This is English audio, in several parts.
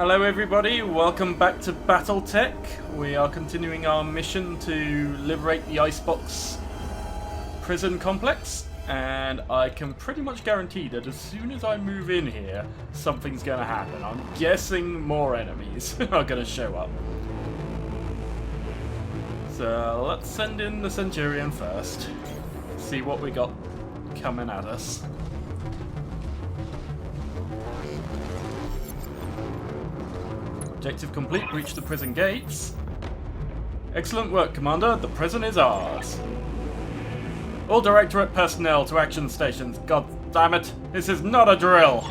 Hello everybody, welcome back to Battletech. We are continuing our mission to liberate the Icebox prison complex, and I can pretty much guarantee that as soon as I move in here, something's going to happen. I'm guessing more enemies are going to show up. So let's send in the Centurion first, see what we got coming at us. Objective complete, reach the prison gates. Excellent work, Commander. The prison is ours. All Directorate personnel to action stations. God damn it, this is not a drill.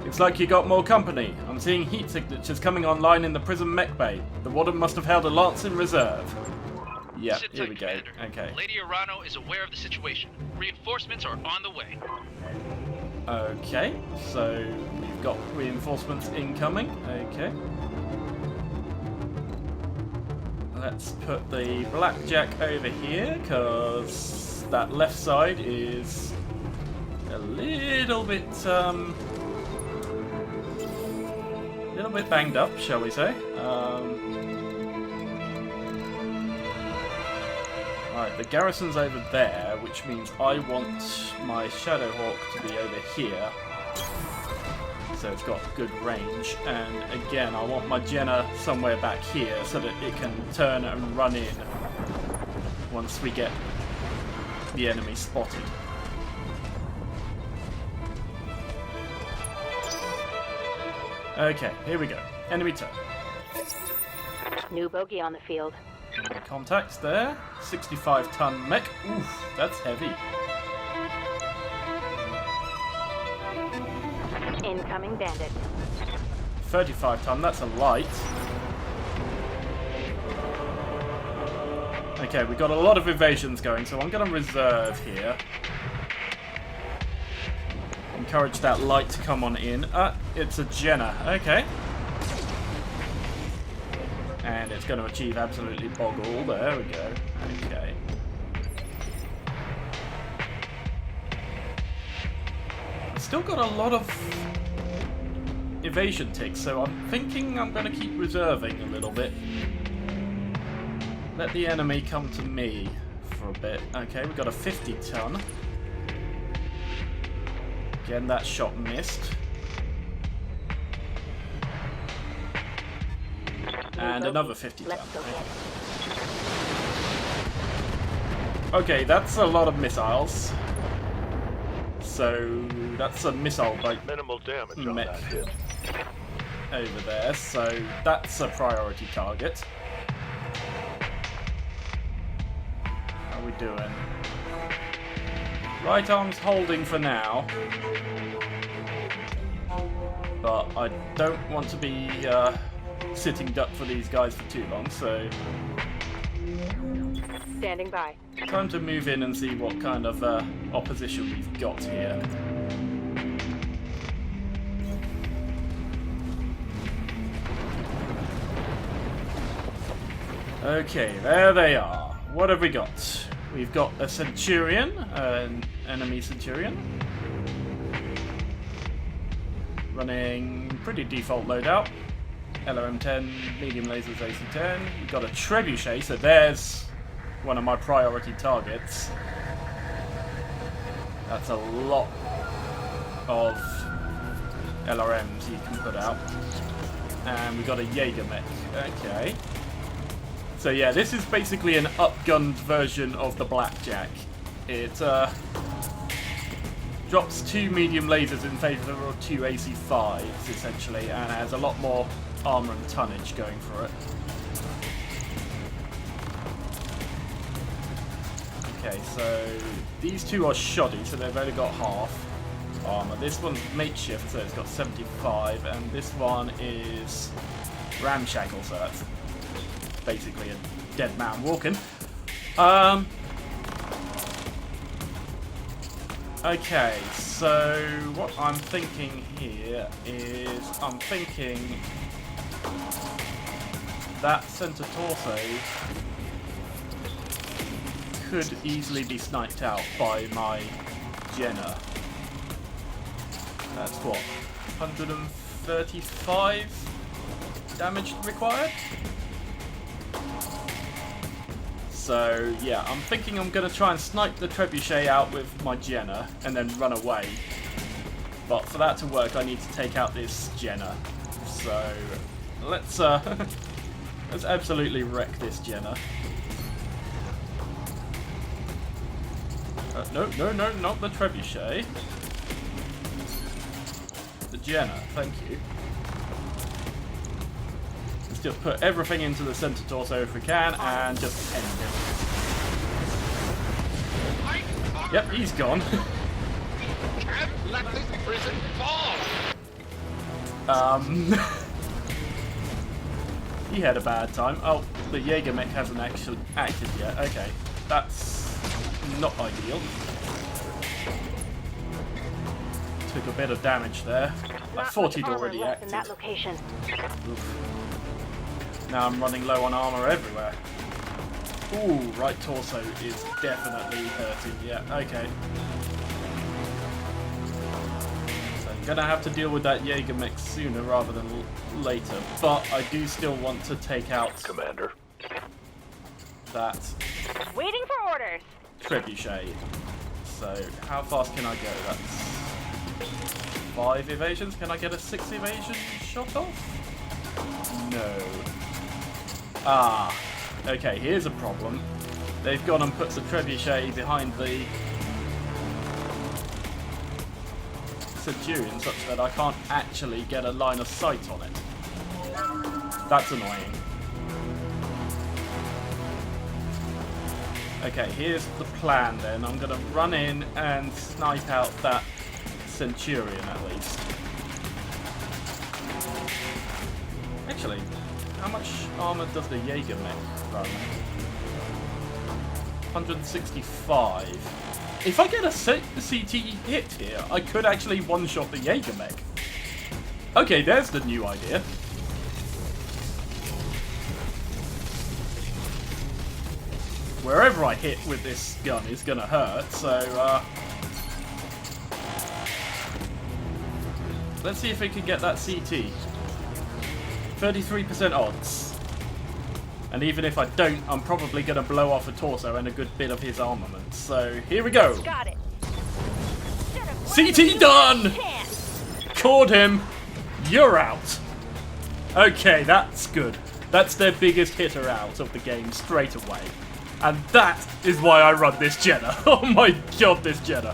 Looks like you got more company. I'm seeing heat signatures coming online in the prison mech bay. The warden must have held a lance in reserve. Yep, here we go. Commander. Okay. Lady Arano is aware of the situation. Reinforcements are on the way. Okay, so we've got reinforcements incoming. Okay. Let's put the blackjack over here, because that left side is a little bit banged up, shall we say. Alright, the garrison's over there, which means I want my Shadowhawk to be over here. So it's got good range. And again, I want my Jenna somewhere back here so that it can turn and run in once we get the enemy spotted. Okay, here we go. Enemy turn. New bogey on the field. Contacts there. 65-ton mech. Oof, that's heavy. Incoming bandit. 35-ton, that's a light. Okay, we've got a lot of evasions going, so I'm going to reserve here. Encourage that light to come on in. It's a Jenna. Okay. And it's going to achieve absolutely boggle. There we go. Okay. I've still got a lot of evasion ticks, so I'm thinking I'm going to keep reserving a little bit. Let the enemy come to me for a bit. Okay, we've got a 50-ton. Again, that shot missed. And another 50-ton. Okay, that's a lot of missiles. So that's a missile like minimal damage on mech that hit. over there. So that's a priority target. How are we doing? Right arm's holding for now, but I don't want to be sitting duck for these guys for too long, so Standing by. time to move in and see what kind of opposition we've got here. Okay, there they are. What have we got? We've got a Centurion, an enemy Centurion, running pretty default loadout. LRM-10, medium lasers AC-10. We've got a Trebuchet, so there's one of my priority targets. That's a lot of LRMs you can put out. And we've got a Jaeger mech. Okay. So yeah, this is basically an upgunned version of the Blackjack. It drops 2 medium lasers in favour of 2 AC-5s, essentially, and has a lot more armour and tonnage going for it. Okay, so these two are shoddy, so they've only got half armour. This one's makeshift, so it's got 75, and this one is ramshackle, so that's basically a dead man walking. Okay, so what I'm thinking here is I'm thinking that centre torso could easily be sniped out by my Jenna. That's what, 150 35 damage required. So yeah, I'm thinking I'm going to try and snipe the trebuchet out with my Jenner and then run away. But for that to work, I need to take out this Jenner. So let's let's absolutely wreck this Jenner. No, not the trebuchet. The Jenner, thank you. Let's just put everything into the center torso if we can, and just end it. Yep, he's gone. Can't let this prison fall. He had a bad time. Oh, the Jaeger mech hasn't actually acted yet. Okay, that's not ideal. Took a bit of damage there. I thought he'd already acted. In that location. Oof. Now I'm running low on armor everywhere. Ooh, right torso is definitely hurting. Yeah, okay. So I'm gonna have to deal with that Jaeger mech sooner rather than later. But I do still want to take out Commander. that Waiting for orders. trebuchet. So how fast can I go? That's 5 evasions. Can I get a 6 evasion shot off? No. Ah. Okay, here's a problem. They've gone and put the trebuchet behind the Centurion such that I can't actually get a line of sight on it. That's annoying. Okay, here's the plan then. I'm gonna run in and snipe out that Centurion at least. Actually, how much armor does the Jaeger mech run? 165. If I get a CT hit here, I could actually one-shot the Jaeger mech. Okay, there's the new idea. Wherever I hit with this gun is gonna hurt, so let's see if we can get that CT. 33% odds. And even if I don't, I'm probably going to blow off a torso and a good bit of his armament. So, here we go. Got it. CT done! Caught him. You're out. Okay, that's good. That's their biggest hitter out of the game straight away. And that is why I run this Jenner. Oh my god, this Jenner.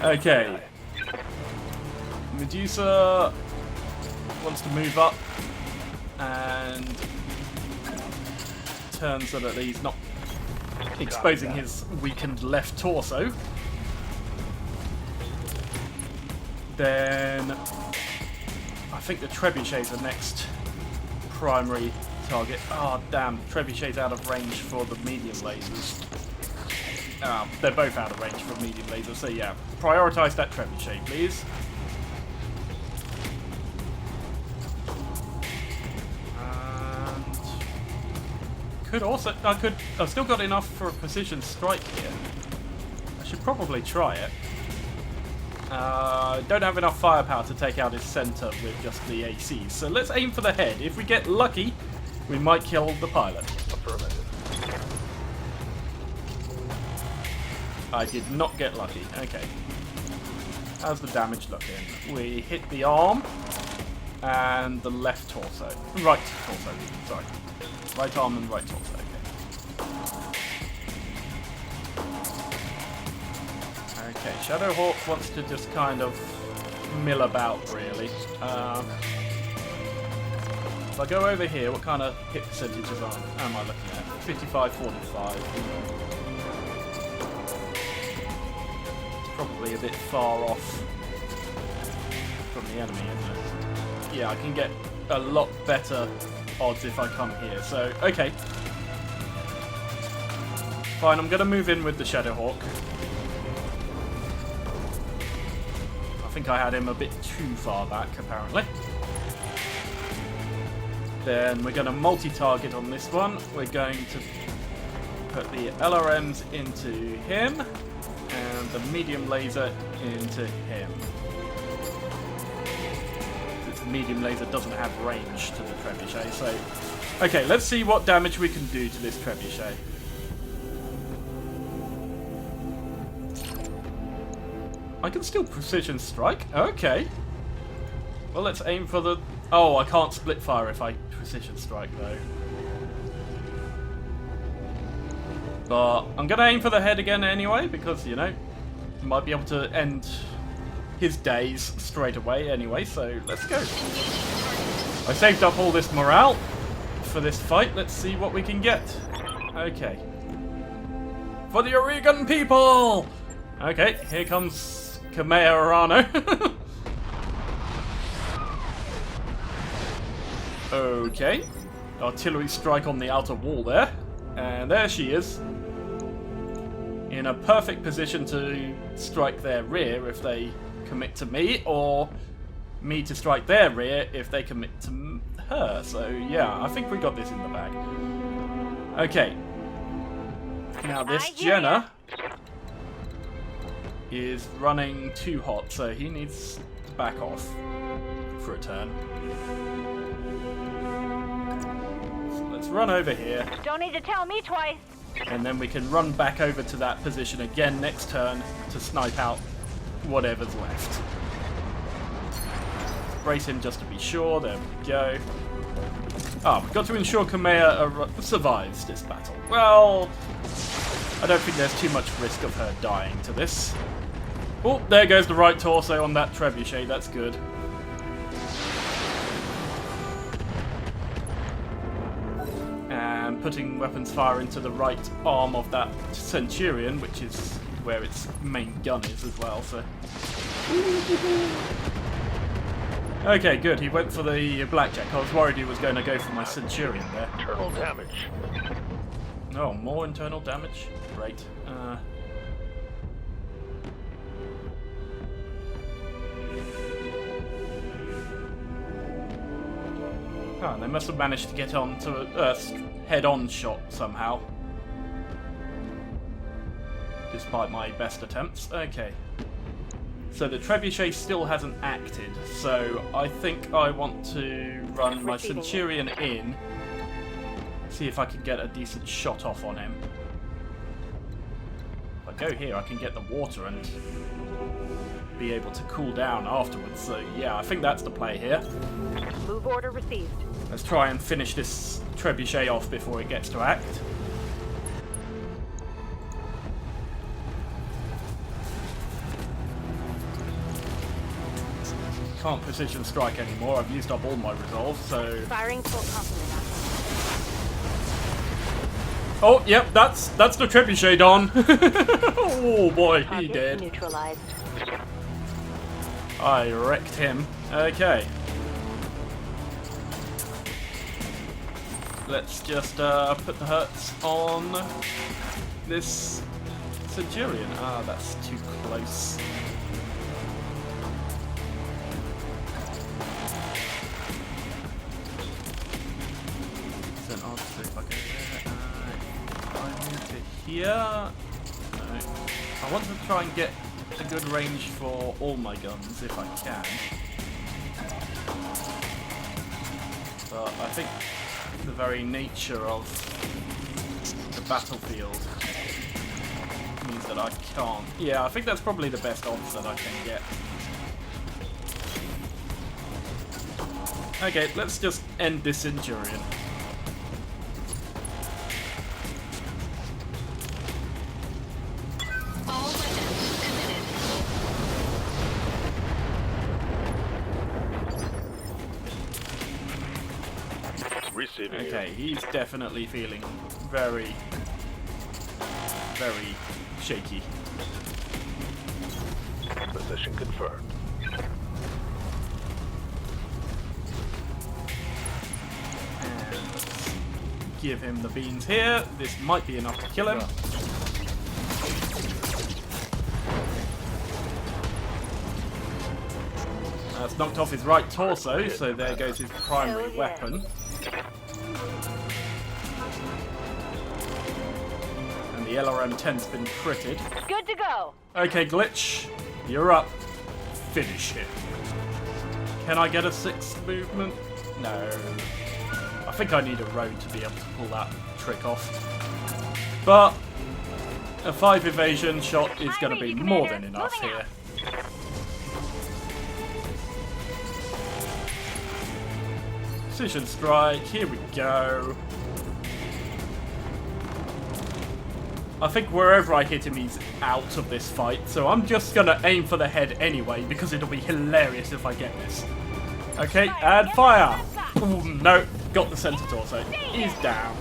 Okay. Medusa wants to move up and turn so that he's not exposing his weakened left torso. Then I think the trebuchet's the next primary target. Oh damn, trebuchet's out of range for the medium lasers. They're both out of range for medium lasers, so yeah, prioritize that trebuchet, please. Could also, I've still got enough for a precision strike here. I should probably try it. Don't have enough firepower to take out his center with just the ACs, so let's aim for the head. If we get lucky, we might kill the pilot. Affirmative. I did not get lucky. Okay. How's the damage looking? We hit the arm and the left torso. Right torso, sorry. Right arm and right torso, okay. Okay, Shadowhawk wants to just kind of mill about, really. If I go over here, what kind of hit percentages am I looking at? 55, 45. It's probably a bit far off from the enemy, isn't it? Yeah, I can get a lot better odds if I come here, so okay. Fine, I'm gonna move in with the Shadowhawk. I think I had him a bit too far back, apparently. Then we're gonna multi-target on this one. We're going to put the LRMs into him and the medium laser into him. medium laser doesn't have range to the trebuchet, so... Okay, let's see what damage we can do to this trebuchet. I can still precision strike? Okay. Well, let's aim for the... Oh, I can't split fire if I precision strike, though. But I'm going to aim for the head again anyway, because, you know, might be able to end his days straight away anyway, so let's go. I saved up all this morale for this fight. Let's see what we can get. Okay. For the Oregon people! Okay, here comes Kamea Arano. Okay. Artillery strike on the outer wall there. And there she is. In a perfect position to strike their rear if they commit to me, or me to strike their rear if they commit to her. So yeah, I think we got this in the bag. Okay. Now this Jenna is running too hot, so he needs to back off for a turn. So let's run over here. Don't need to tell me twice. And then we can run back over to that position again next turn to snipe out whatever's left. Brace him just to be sure. There we go. Ah, we've got to ensure Kamea survives this battle. Well, I don't think there's too much risk of her dying to this. Oh, there goes the right torso on that trebuchet. That's good. And putting weapons fire into the right arm of that Centurion, which is where its main gun is as well, so... Okay, good. He went for the blackjack. I was worried he was going to go for my Centurion there. Internal damage. Oh, more internal damage? Great. Oh, they must have managed to get on to a head-on shot somehow. Despite my best attempts. Okay. So the trebuchet still hasn't acted, so I think I want to run my Centurion in, see if I can get a decent shot off on him. If I go here, I can get the water and be able to cool down afterwards, so yeah, I think that's the play here. Move order received. Let's try and finish this trebuchet off before it gets to act. Can't precision strike anymore. I've used up all my resolve, so... Firing full complement. Oh, yep, that's the trebuchet, Don. Oh boy, he Target did. neutralized. I wrecked him. Okay. Let's just put the hurts on this Centurion. Ah, that's too close. Then I'll just see if I can I move to here. No. I want to try and get a good range for all my guns if I can. But I think the very nature of the battlefield means that I can't. Yeah, I think that's probably the best odds that I can get. Okay, let's just end this Centurion. Okay, he's definitely feeling very, very shaky. Position confirmed. And let's give him the beans here. This might be enough to kill him. That's knocked off his right torso, so there goes his primary weapon. And the LRM-10's been critted. Good to go. Okay, Glitch, you're up. Finish him. Can I get a 6 movement? No. I think I need a road to be able to pull that trick off. But a 5 evasion shot is going to be more than enough here. Precision strike, here we go. I think wherever I hit him, he's out of this fight. So I'm just going to aim for the head anyway, because it'll be hilarious if I get this. Okay, and fire! Boom, no, got the center torso. He's down.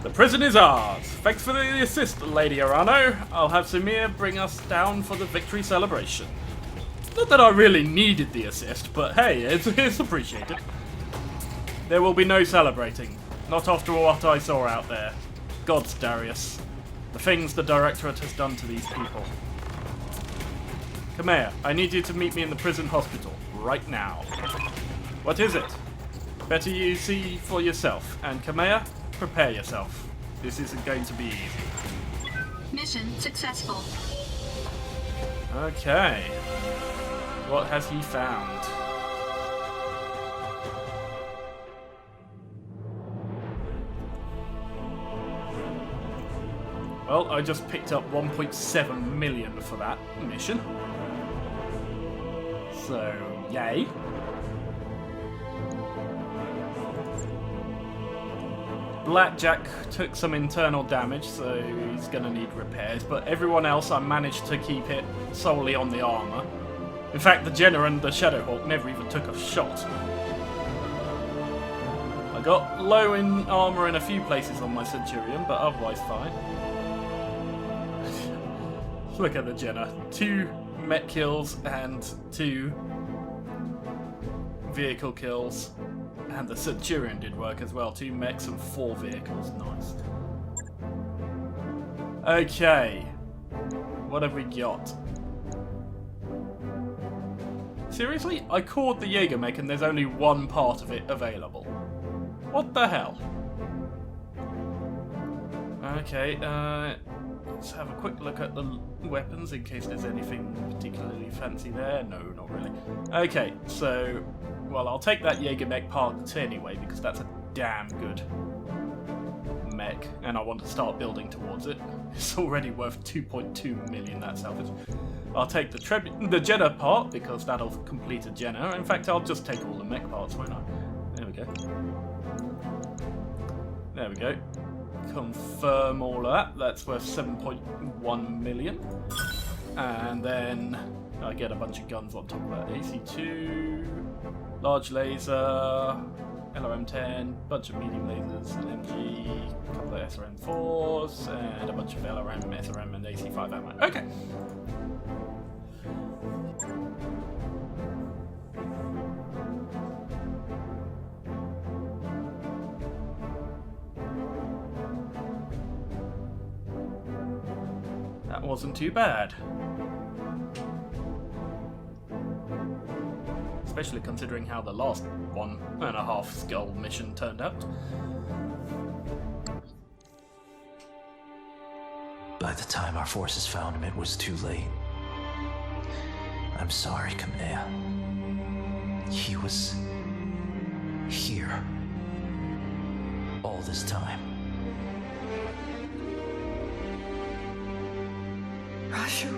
The prison is ours. Thanks for the assist, Lady Arano. I'll have Samir bring us down for the victory celebration. Not that I really needed the assist, but hey, it's appreciated. There will be no celebrating. Not after what I saw out there. Gods, Darius. The things the Directorate has done to these people. Come here. I need you to meet me in the prison hospital. Right now. What is it? Better you see for yourself. And Kamea, prepare yourself. This isn't going to be easy. Mission successful. Okay. What has he found? Well, I just picked up 1.7 million for that mission. So, yay. Blackjack took some internal damage, so he's going to need repairs, but everyone else I managed to keep it solely on the armour. In fact, the Jenna and the Shadowhawk never even took a shot. I got low in armour in a few places on my Centurion, but otherwise fine. Look at the Jenna. 2 mech kills and 2 vehicle kills. And the Centurion did work as well. 2 mechs and 4 vehicles. Nice. Okay. What have we got? Seriously? I called the Jaeger mech and there's only one part of it available. What the hell? Okay, let's have a quick look at the weapons in case there's anything particularly fancy there. No, not really. Okay, so, well, I'll take that Jaeger mech part anyway because that's a damn good mech and I want to start building towards it. It's already worth 2.2 million, that salvage. I'll take the Jenna part because that'll complete a Jenna. In fact, I'll just take all the mech parts, why not? There we go. There we go. Confirm all of that. That's worth 7.1 million. And then I get a bunch of guns on top of that. AC2, large laser, LRM-10, bunch of medium lasers, an MG, a couple of SRM-4s, and a bunch of LRM, SRM, and AC5 ammo. Okay. That wasn't too bad. Especially considering how the last 1.5 skull mission turned out. By the time our forces found him, it was too late. I'm sorry, Kamea. He was here all this time. Rashu.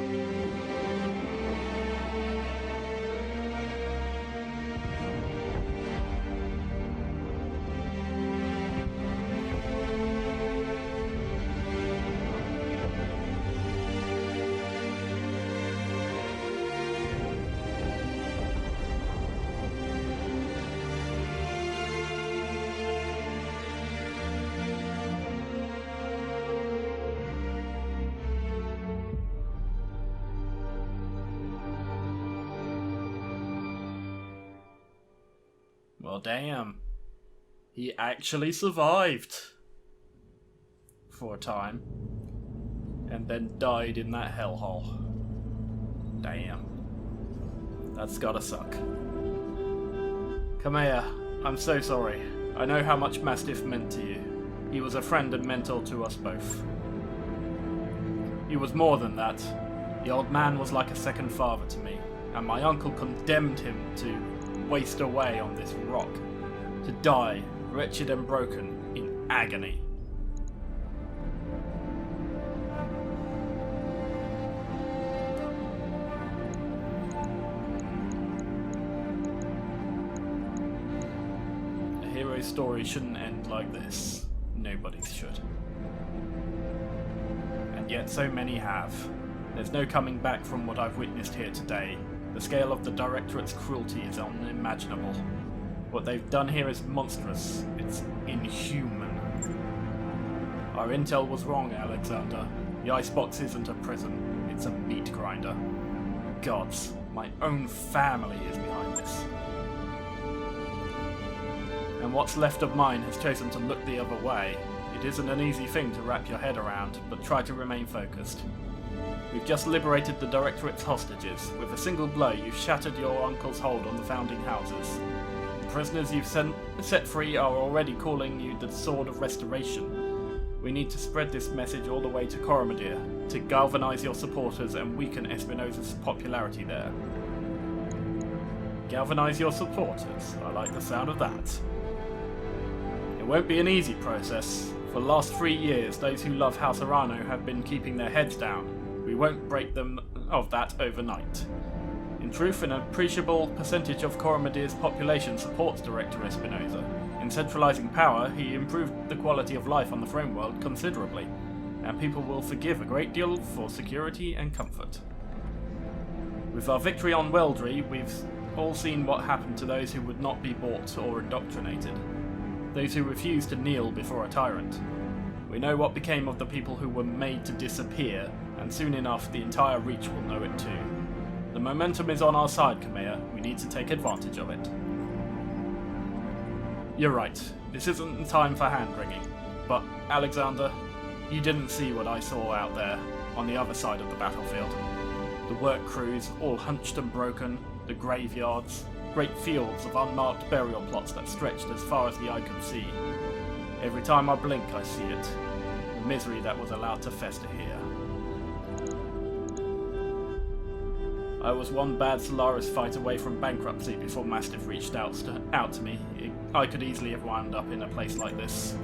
Well, damn. He actually survived. For a time. And then died in that hellhole. Damn. That's gotta suck. Kamea, I'm so sorry. I know how much Mastiff meant to you. He was a friend and mentor to us both. He was more than that. The old man was like a second father to me, and my uncle condemned him to waste away on this rock, to die wretched and broken in agony. A hero's story shouldn't end like this. Nobody's should. And yet so many have. There's no coming back from what I've witnessed here today. The scale of the Directorate's cruelty is unimaginable. What they've done here is monstrous. It's inhuman. Our intel was wrong, Alexander. The Icebox isn't a prison. It's a meat grinder. Gods, my own family is behind this. And what's left of mine has chosen to look the other way. It isn't an easy thing to wrap your head around, but try to remain focused. We've just liberated the Directorate's hostages. With a single blow, you've shattered your uncle's hold on the founding houses. The prisoners you've set free are already calling you the Sword of Restoration. We need to spread this message all the way to Coromadir, to galvanize your supporters and weaken Espinosa's popularity there. Galvanize your supporters? I like the sound of that. It won't be an easy process. For the last 3 years, those who love House Arano have been keeping their heads down. We won't break them of that overnight. In truth, an appreciable percentage of Coromadir's population supports Director Espinosa. In centralizing power, he improved the quality of life on the Throne World considerably, and people will forgive a great deal for security and comfort. With our victory on Weldry, we've all seen what happened to those who would not be bought or indoctrinated. Those who refused to kneel before a tyrant. We know what became of the people who were made to disappear, and soon enough the entire Reach will know it too. The momentum is on our side, Kamea. We need to take advantage of it. You're right, this isn't the time for hand-wringing, but Alexander, you didn't see what I saw out there, on the other side of the battlefield. The work crews, all hunched and broken, the graveyards, great fields of unmarked burial plots that stretched as far as the eye could see. Every time I blink I see it, the misery that was allowed to fester here. I was one bad Solaris fight away from bankruptcy before Mastiff reached out to me. I could easily have wound up in a place like this.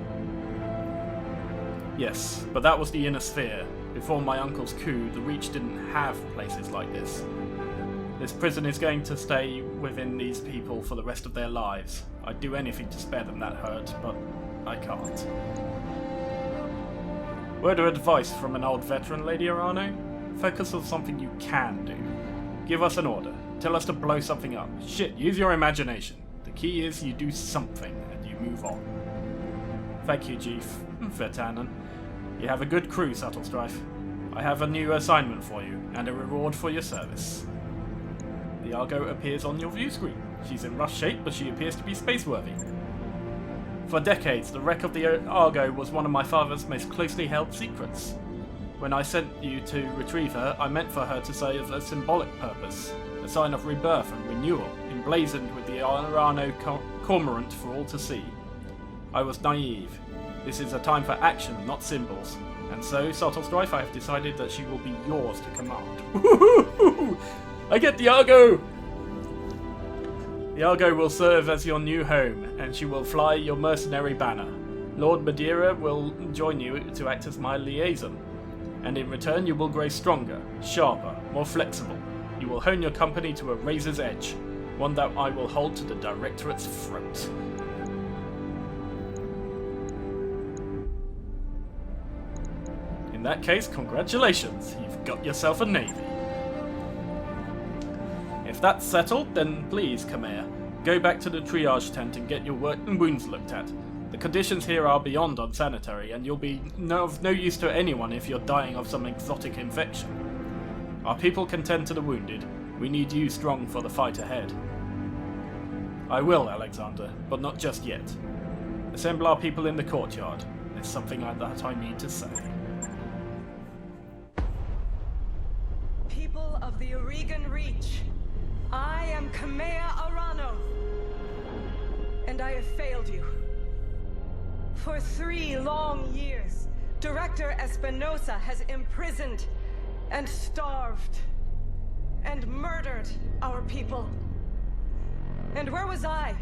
Yes, but that was the inner sphere. Before my uncle's coup, the Reach didn't have places like this. This prison is going to stay within these people for the rest of their lives. I'd do anything to spare them that hurt, but I can't. Word of advice from an old veteran, Lady Arano? Focus on something you can do. Give us an order. Tell us to blow something up. Shit, use your imagination. The key is you do something and you move on. Thank you, Chief. Vertanen. You have a good crew, Subtlestrife. I have a new assignment for you, and a reward for your service. The Argo appears on your view screen. She's in rough shape, but she appears to be space-worthy. For decades, the wreck of the Argo was one of my father's most closely held secrets. When I sent you to retrieve her, I meant for her to serve a symbolic purpose, a sign of rebirth and renewal, emblazoned with the Arano cormorant for all to see. I was naive. This is a time for action, not symbols. And so, Subtlestrife, I have decided that she will be yours to command. Woohoo! I get the Argo! The Argo will serve as your new home, and she will fly your mercenary banner. Lord Madeira will join you to act as my liaison. And in return you will grow stronger, sharper, more flexible. You will hone your company to a razor's edge, one that I will hold to the Directorate's throat. In that case, congratulations, you've got yourself a navy. If that's settled, then please, Kamea, go back to the triage tent and get your wounds looked at. The conditions here are beyond unsanitary, and you'll be of no use to anyone if you're dying of some exotic infection. Our people can tend to the wounded. We need you strong for the fight ahead. I will, Alexander, but not just yet. Assemble our people in the courtyard. There's something that I need to say. People of the Oregon Reach, I am Kamea Arano, and I have failed you. For 3 long years, Director Espinosa has imprisoned and starved and murdered our people. And where was I?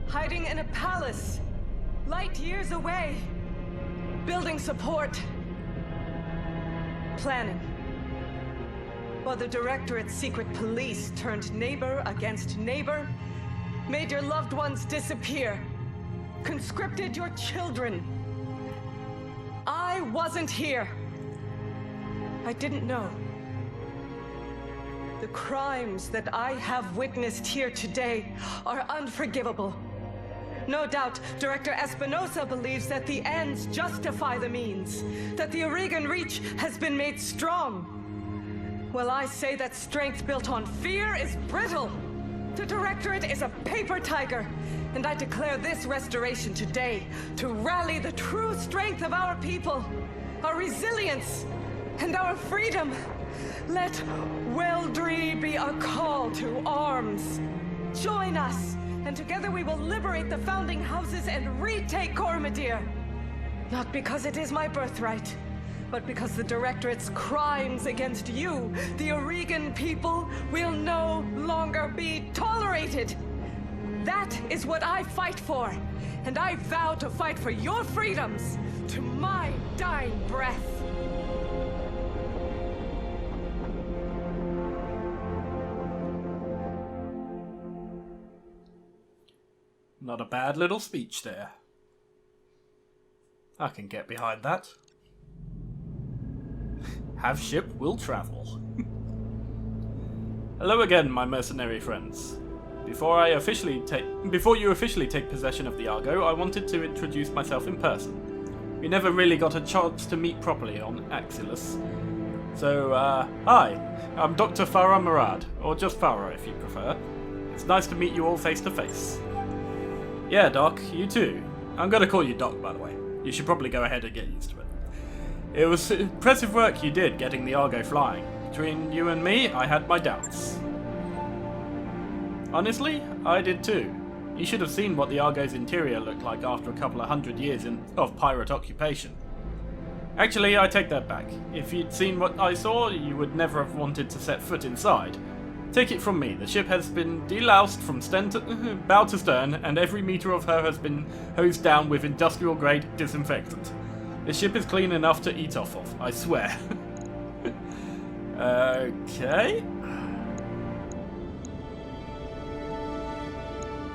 Hiding in a palace, light years away, building support, planning. While the Directorate's secret police turned neighbor against neighbor, made your loved ones disappear, conscripted your children. I wasn't here. I didn't know. The crimes that I have witnessed here today are unforgivable. No doubt, Director Espinosa believes that the ends justify the means, that the Oregon Reach has been made strong. Well, I say that strength built on fear is brittle. The Directorate is a paper tiger, and I declare this restoration today to rally the true strength of our people, our resilience, and our freedom. Let Weldry be a call to arms. Join us, and together we will liberate the founding houses and retake Cormadir. Not because it is my birthright, but because the Directorate's crimes against you, the Oregon people, will no longer be tolerated. That is what I fight for, and I vow to fight for your freedoms to my dying breath. Not a bad little speech there. I can get behind that. Have ship will travel. Hello again, my mercenary friends. Before you officially take possession of the Argo, I wanted to introduce myself in person. We never really got a chance to meet properly on Axilus. So, hi, I'm Dr. Farah Murad, or just Farah if you prefer. It's nice to meet you all face to face. Yeah, Doc, you too. I'm gonna call you Doc, by the way. You should probably go ahead and get used to it. It was impressive work you did getting the Argo flying. Between you and me, I had my doubts. Honestly, I did too. You should have seen what the Argo's interior looked like after a couple of hundred years of pirate occupation. Actually, I take that back. If you'd seen what I saw, you would never have wanted to set foot inside. Take it from me, the ship has been deloused from bow to stern, and every meter of her has been hosed down with industrial-grade disinfectant. The ship is clean enough to eat off of, I swear. Okay.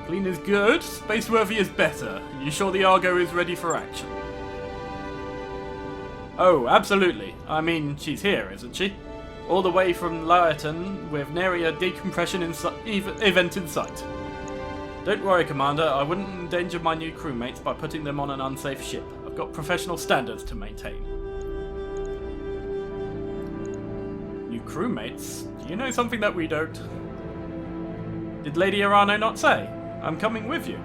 Clean is good, spaceworthy is better. You sure the Argo is ready for action? Oh, absolutely. I mean, she's here, isn't she? All the way from Lyerton with nary a decompression event in sight. Don't worry, Commander, I wouldn't endanger my new crewmates by putting them on an unsafe ship. I've got professional standards to maintain. New crewmates? Do you know something that we don't? Did Lady Arano not say? I'm coming with you.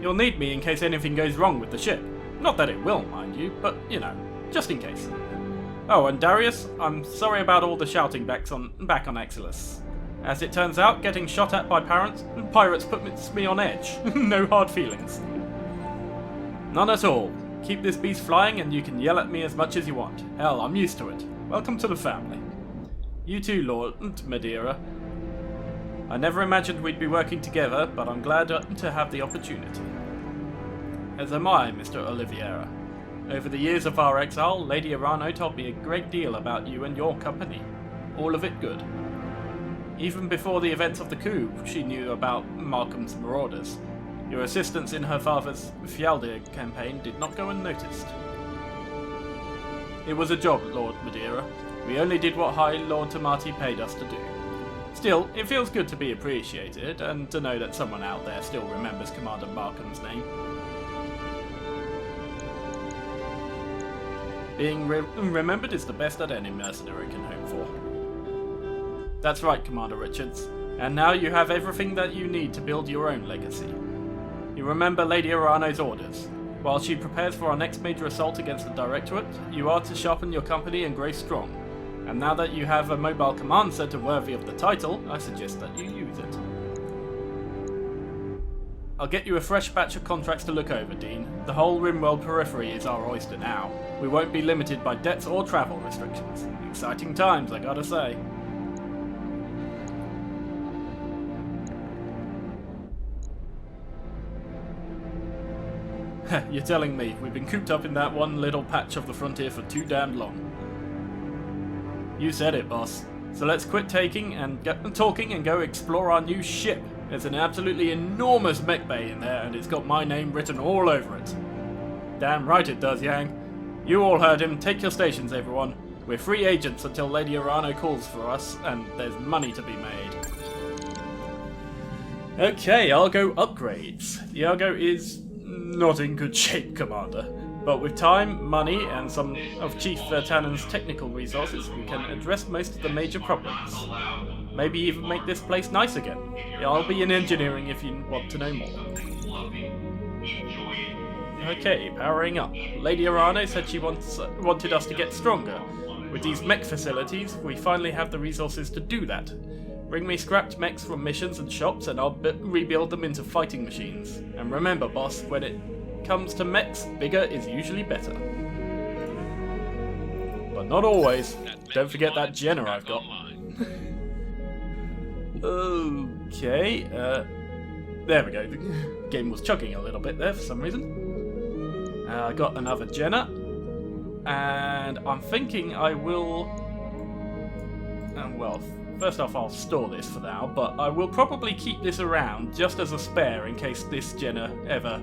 You'll need me in case anything goes wrong with the ship. Not that it will, mind you, but, you know, just in case. Oh, and Darius, I'm sorry about all the shouting back on Axilus. As it turns out, getting shot at by pirates puts me on edge. No hard feelings. None at all. Keep this beast flying and you can yell at me as much as you want. Hell, I'm used to it. Welcome to the family. You too, Lord Madeira. I never imagined we'd be working together, but I'm glad to have the opportunity. As am I, Mr. Oliveira. Over the years of our exile, Lady Arano told me a great deal about you and your company. All of it good. Even before the events of the coup, she knew about Markham's marauders. Your assistance in her father's Fjaldir campaign did not go unnoticed. It was a job, Lord Madeira. We only did what High Lord Tamati paid us to do. Still, it feels good to be appreciated, and to know that someone out there still remembers Commander Markham's name. Being remembered is the best that any mercenary can hope for. That's right, Commander Richards. And now you have everything that you need to build your own legacy. You remember Lady Arano's orders. While she prepares for our next major assault against the Directorate, you are to sharpen your company and grow strong. And now that you have a mobile command center worthy of the title, I suggest that you use it. I'll get you a fresh batch of contracts to look over, Dean. The whole Rimworld periphery is our oyster now. We won't be limited by debts or travel restrictions. Exciting times, I gotta say. You're telling me we've been cooped up in that one little patch of the frontier for too damn long. You said it, boss. So let's quit talking and go explore our new ship. There's an absolutely enormous mech bay in there, and it's got my name written all over it. Damn right it does, Yang. You all heard him. Take your stations, everyone. We're free agents until Lady Arano calls for us, and there's money to be made. Okay, Argo upgrades. The Argo is not in good shape, Commander. But with time, money, and some of Chief Vertanen's technical resources, we can address most of the major problems. Maybe even make this place nice again. I'll be in engineering if you want to know more. Okay, powering up. Lady Arano said she wanted us to get stronger. With these mech facilities, we finally have the resources to do that. Bring me scrapped mechs from missions and shops, and I'll rebuild them into fighting machines. And remember, boss, when it comes to mechs, bigger is usually better. But not always. Don't forget that Jenna I've got. Okay, there we go. The game was chugging a little bit there for some reason. I got another Jenna. And I'm thinking I will... well, first off I'll store this for now, but I will probably keep this around just as a spare in case this Jenna ever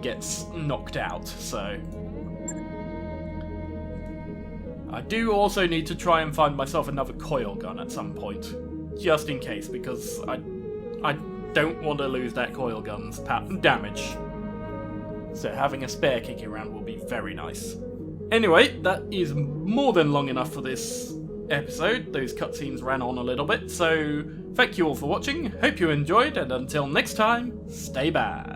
gets knocked out, so... I do also need to try and find myself another coil gun at some point, just in case, because I don't want to lose that coil gun's damage. So having a spare kicking around will be very nice. Anyway, that is more than long enough for this episode. Those cutscenes ran on a little bit, so thank you all for watching, hope you enjoyed, and until next time, stay bad.